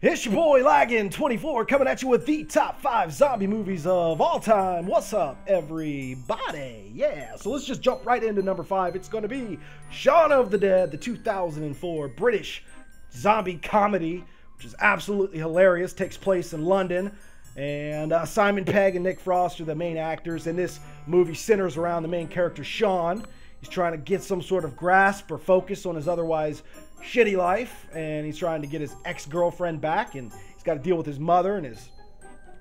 It's your boy Laggin24 coming at you with the top 5 zombie movies of all time. What's up, everybody? Yeah, so let's just jump right into number 5. It's going to be Shaun of the Dead, the 2004 British zombie comedy, which is absolutely hilarious. Takes place in London, and Simon Pegg and Nick Frost are the main actors. And this movie centers around the main character, Shaun. He's trying to get some sort of grasp or focus on his otherwise shitty life, and he's trying to get his ex-girlfriend back, and he's got to deal with his mother and his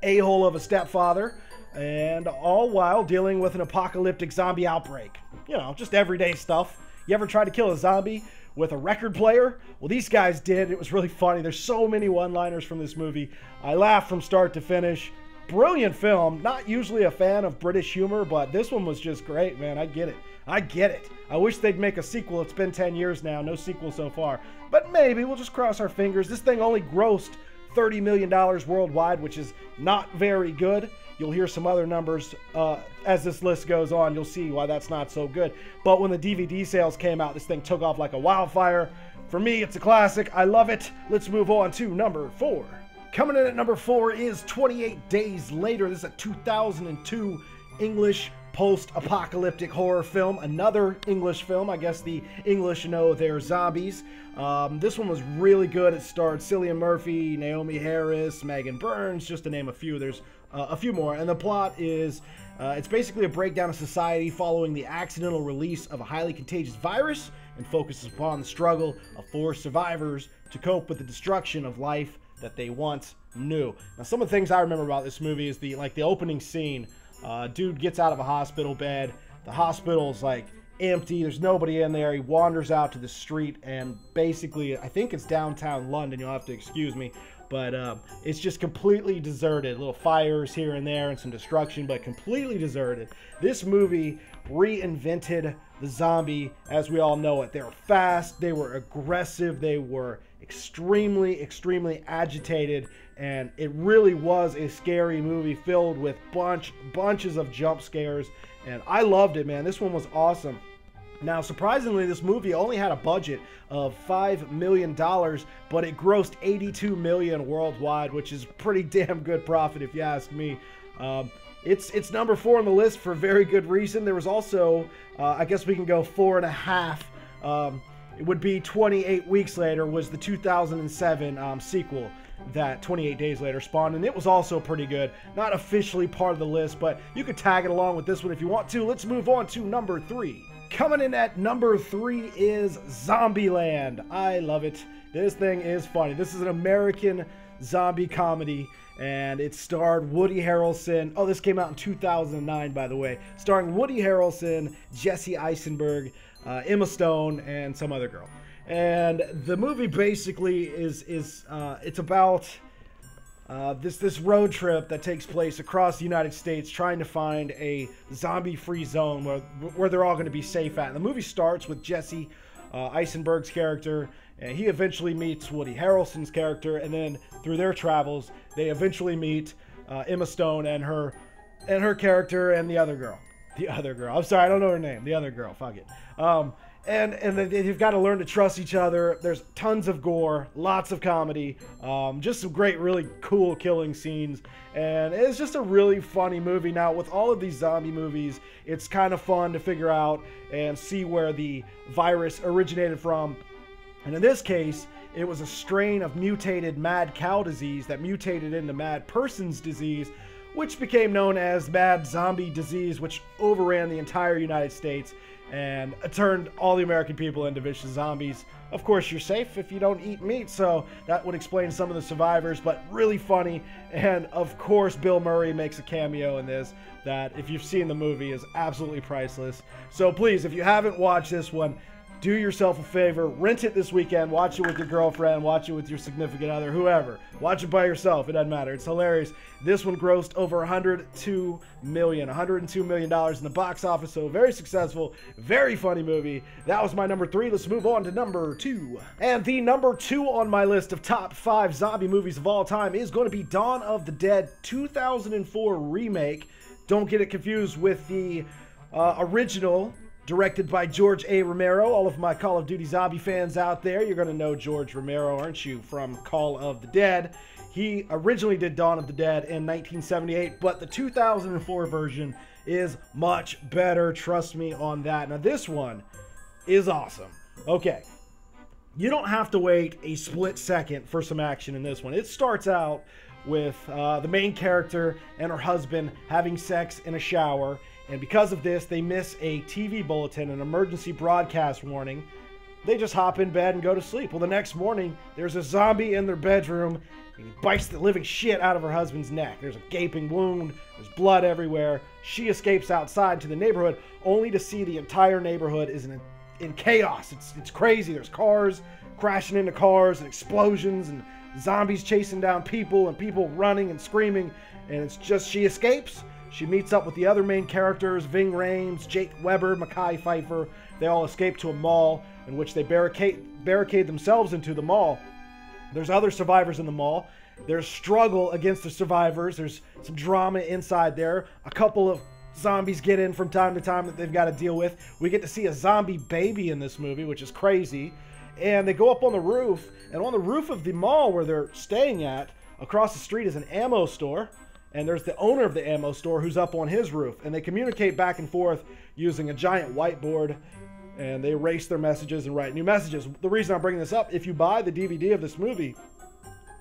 a-hole of a stepfather, and all while dealing with an apocalyptic zombie outbreak. You know, just everyday stuff. You ever try to kill a zombie with a record player? Well, these guys did. It was really funny. There's so many one-liners from this movie. I laughed from start to finish. Brilliant film. Not usually a fan of British humor, but this one was just great, man. I get it. I get it. I wish they'd make a sequel. It's been 10 years now. No sequel so far. But maybe. We'll just cross our fingers. This thing only grossed $30 million worldwide, which is not very good. You'll hear some other numbers as this list goes on. You'll see why that's not so good. But when the DVD sales came out, this thing took off like a wildfire. For me, it's a classic. I love it. Let's move on to number 4. Coming in at number 4 is 28 Days Later. This is a 2002 English post-apocalyptic horror film. Another English film. I guess the English know they're zombies. This one was really good. It starred Cillian Murphy, Naomi Harris, Megan Burns, just to name a few. There's a few more. And the plot is, it's basically a breakdown of society following the accidental release of a highly contagious virus, and focuses upon the struggle of 4 survivors to cope with the destruction of life that they once knew. Now, some of the things I remember about this movie is the opening scene. Dude gets out of a hospital bed. The hospital's like empty. There's nobody in there. He wanders out to the street, and basically, I think it's downtown London. You'll have to excuse me, but it's just completely deserted. Little fires here and there and some destruction, but completely deserted. This movie reinvented the zombie as we all know it. They were fast. They were aggressive. They were extremely agitated, and it really was a scary movie filled with bunches of jump scares, and I loved it, man. This one was awesome. Now, surprisingly, this movie only had a budget of $5 million, but it grossed $82 million worldwide, which is pretty damn good profit if you ask me. It's number 4 on the list for very good reason. There was also, I guess we can go 4.5. It would be 28 Weeks Later was the 2007 sequel that 28 Days Later spawned, and it was also pretty good. Not officially part of the list, but you could tag it along with this one if you want to. Let's move on to number 3. Coming in at number 3 is Zombieland. I love it. This thing is funny. This is an American zombie comedy, and it starred Woody Harrelson. Oh, this came out in 2009, by the way. Starring Woody Harrelson, Jesse Eisenberg, Emma Stone, and some other girl. And the movie basically is it's about this road trip that takes place across the United States, trying to find a zombie-free zone where they're all going to be safe at. And the movie starts with Jesse Eisenberg's character, and he eventually meets Woody Harrelson's character, and then through their travels, they eventually meet Emma Stone and her character and the other girl. I'm sorry, I don't know her name. The other girl. Fuck it. And they've got to learn to trust each other. There's tons of gore, lots of comedy, just some great, really cool killing scenes, and it's just a really funny movie. Now, with all of these zombie movies, it's kind of fun to figure out and see where the virus originated from. And in this case, it was a strain of mutated mad cow disease that mutated into mad person's disease, which became known as mad zombie disease, which overran the entire United States and turned all the American people into vicious zombies. Of course, you're safe if you don't eat meat, so that would explain some of the survivors, but really funny. And of course, Bill Murray makes a cameo in this that, if you've seen the movie, is absolutely priceless. So please, if you haven't watched this one, do yourself a favor, rent it this weekend, watch it with your girlfriend, watch it with your significant other, whoever. Watch it by yourself, it doesn't matter. It's hilarious. This one grossed over $102 million in the box office, so very successful, very funny movie. That was my number 3. Let's move on to number 2. And the number 2 on my list of top 5 zombie movies of all time is going to be Dawn of the Dead 2004 remake. Don't get it confused with the original directed by George A. Romero. All of my Call of Duty zombie fans out there, you're going to know George Romero, aren't you, from Call of the Dead. He originally did Dawn of the Dead in 1978, but the 2004 version is much better. Trust me on that. Now, this one is awesome. Okay. You don't have to wait a split second for some action in this one. It starts out with the main character and her husband having sex in a shower. And because of this, they miss a TV bulletin, an emergency broadcast warning. They just hop in bed and go to sleep. Well, the next morning, there's a zombie in their bedroom, and he bites the living shit out of her husband's neck. There's a gaping wound. There's blood everywhere. She escapes outside to the neighborhood, only to see the entire neighborhood is in chaos. It's crazy. There's cars crashing into cars and explosions and zombies chasing down people and people running and screaming. And it's just, she escapes. She meets up with the other main characters, Ving Rhames, Jake Weber, Mekhi Phifer. They all escape to a mall in which they barricade themselves into the mall. There's other survivors in the mall. There's struggle against the survivors. There's some drama inside there. A couple of zombies get in from time to time that they've got to deal with. We get to see a zombie baby in this movie, which is crazy. And they go up on the roof, and on the roof of the mall where they're staying at, across the street is an ammo store. And there's the owner of the ammo store who's up on his roof. And they communicate back and forth using a giant whiteboard. And they erase their messages and write new messages. The reason I'm bringing this up, if you buy the DVD of this movie,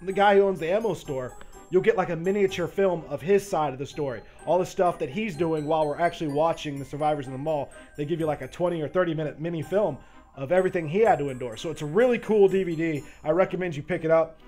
the guy who owns the ammo store, you'll get like a miniature film of his side of the story. All the stuff that he's doing while we're actually watching the survivors in the mall. They give you like a 20 or 30 minute mini film of everything he had to endure. So it's a really cool DVD. I recommend you pick it up.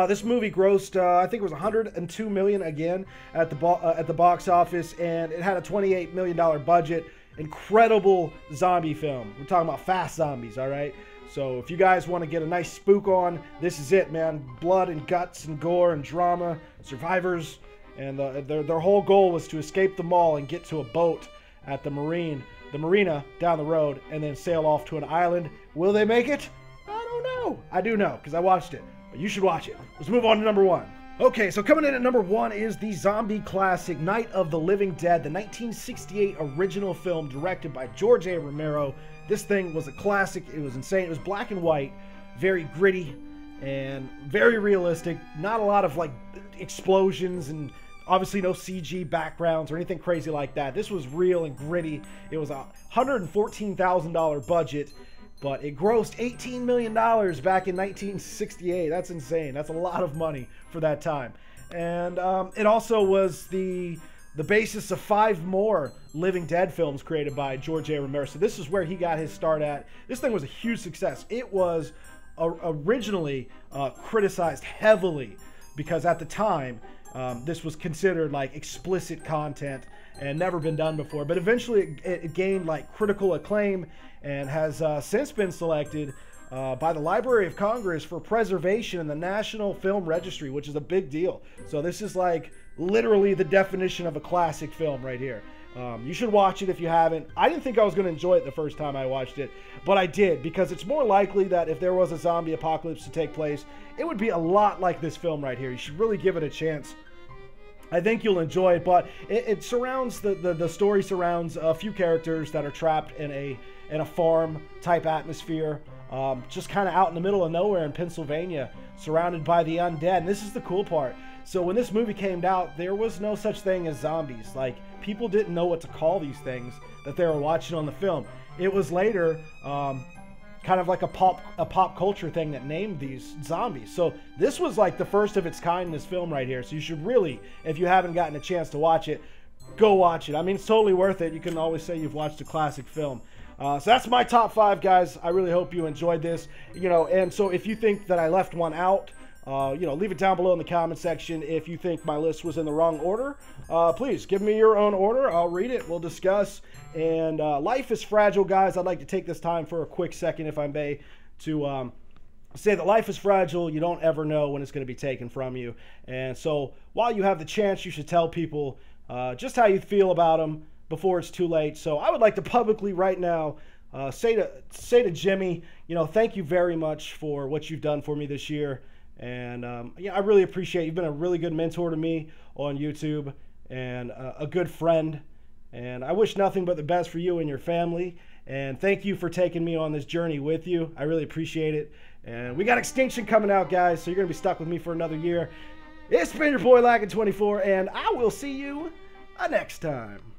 This movie grossed, I think it was $102 million again at the box office, and it had a $28 million budget. Incredible zombie film. We're talking about fast zombies, all right? So if you guys want to get a nice spook on, this is it, man. Blood and guts and gore and drama, survivors, and their whole goal was to escape the mall and get to a boat at the marina down the road, and then sail off to an island. Will they make it? I don't know. I do know, because I watched it. But you should watch it. Let's move on to number one. Okay, so coming in at number one is the zombie classic Night of the Living Dead, the 1968 original film directed by George A. Romero. This thing was a classic. It was insane. It was black and white, very gritty, and very realistic. Not a lot of like explosions and obviously no CG backgrounds or anything crazy like that. This was real and gritty. It was a $114,000 budget. But it grossed $18 million back in 1968. That's insane. That's a lot of money for that time. And it also was the basis of 5 more Living Dead films created by George A. Romero. So this is where he got his start at. This thing was a huge success. It was originally criticized heavily because at the time, this was considered like explicit content and never been done before. But eventually it gained like critical acclaim and has since been selected by the Library of Congress for preservation in the National Film Registry, which is a big deal. So this is like literally the definition of a classic film right here. You should watch it if you haven't. I didn't think I was going to enjoy it the first time I watched it, but I did, because it's more likely that if there was a zombie apocalypse to take place, it would be a lot like this film right here. You should really give it a chance. I think you'll enjoy it, but it surrounds, the story surrounds a few characters that are trapped in a farm type atmosphere, just kind of out in the middle of nowhere in Pennsylvania, surrounded by the undead. And this is the cool part. So when this movie came out, there was no such thing as zombies. Like, people didn't know what to call these things that they were watching on the film. It was later kind of like a pop culture thing that named these zombies. So this was like the first of its kind in this film right here. So you should really, if you haven't gotten a chance to watch it, go watch it. I mean, it's totally worth it. You can always say you've watched a classic film. So that's my top 5, guys. I really hope you enjoyed this. And so if you think that I left one out, leave it down below in the comment section. If you think my list was in the wrong order, please give me your own order. I'll read it. We'll discuss. And life is fragile, guys. I'd like to take this time for a quick second, if I may, to say that life is fragile. You don't ever know when it's going to be taken from you. And so while you have the chance, you should tell people just how you feel about them before it's too late. So I would like to publicly right now say to Jimmy, thank you very much for what you've done for me this year. And I really appreciate it. You've been a really good mentor to me on YouTube and a good friend. And I wish nothing but the best for you and your family. And thank you for taking me on this journey with you. I really appreciate it. And we got Extinction coming out, guys, so you're going to be stuck with me for another year. It's been your boy Laggin24, and I will see you next time.